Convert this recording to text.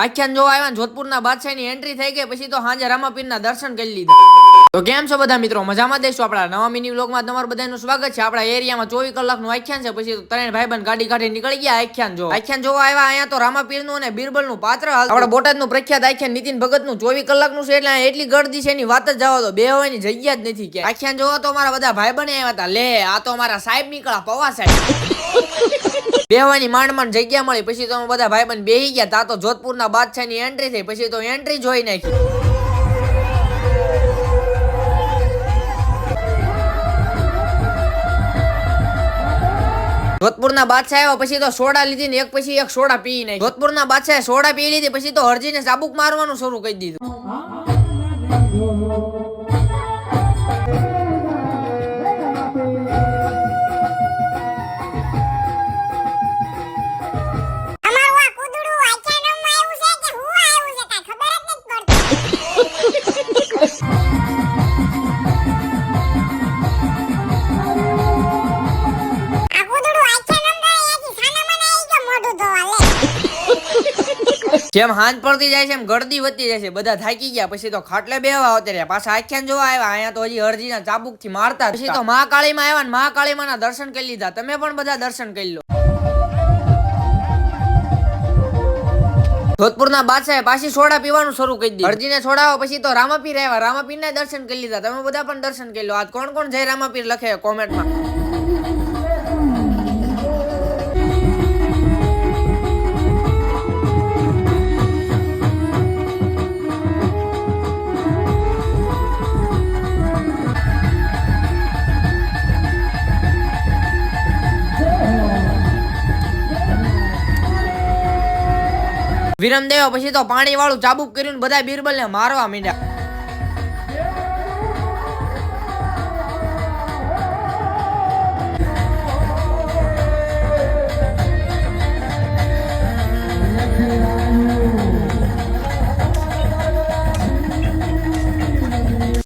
આખ્યાન જોવા આવ્યા જોધપુરના બાદશાહની એન્ટ્રી થઈ ગઈ પછી તો હાંજે રામાપીરના દર્શન કરી લીધા. તો કેમ છો બધા મિત્રો, મજામાં દેશો? આપણા નવા મિની વ્લોગમાં તમારું બધાનું સ્વાગત છે. આપણા એરિયામાં 24 કલાકનું આખ્યાન છે. પછી તો ત્રણ ભાઈબંધ ગાડી કાઢી નીકળી ગયા આખ્યાન જોવા આવ્યા. અહીંયા તો રામાપીરનું અને બીરબલનું પાત્ર આપણા બોટાદનું પ્રખ્યાત આખ્યાન નીતિન ભગતનું 24 કલાકનું છે. એટલે એટલી ગળદી છે એની વાત જ જવા દો, બે હોવાની જગ્યા જ નથી. કે આખ્યાન જોવા તો અમારા બધા ભાઈબંધ આવ્યા હતા. લે આ તો અમારા સાહેબ નીકળ્યા પવા સાહેબ. બેહવાની માંડ જગ્યા મળી પછી તો અમે બધા ભાઈબંધ બેહી ગયા. તા તો જોધપુરના બાદશાહની એન્ટ્રી થઈ. પછી તો એન્ટ્રી જોઈ નાખી. જોધપુરના બાદશાહ આવ્યા પછી તો સોડા લીધી ને એક પછી એક સોડા પી નાખી. જોધપુરના બાદશાહે સોડા પી લીધી પછી તો હરજીને ચાબુક મારવાનું શરૂ કરી દીધું. જેમ હાંજ પડતી જાય છે એમ ગળદી વધતી જાય છે. બધા થાકી ગયા પછી તો ખાટલે બેહવા ઉતર્યા. પાછા આખ્યાન જોવા આવ્યા. અહીંયા તો હજી હરજીના ચાબુક થી મારતા. પછી તો મહાકાળીમાં આવ્યા ને મહાકાળીમાં દર્શન કરી લીધા. તમે પણ બધા દર્શન કરી લો. જોધપુરના બાદશાહે પાછી સોડા પીવાનું શરૂ કરી દીધું. હરજીને છોડાવો પછી તો રામાપીર આવ્યા. રામાપીરના દર્શન કરી લીધા. તમે બધા પણ દર્શન કરી લો. આજ કોણ કોણ જય રામાપીર લખે કોમેન્ટમાં. વિરમ દેવા પછી તો પાણી વાળું ચાબુક કર્યું બધા બીરબલ ને મારવા માંડ્યા.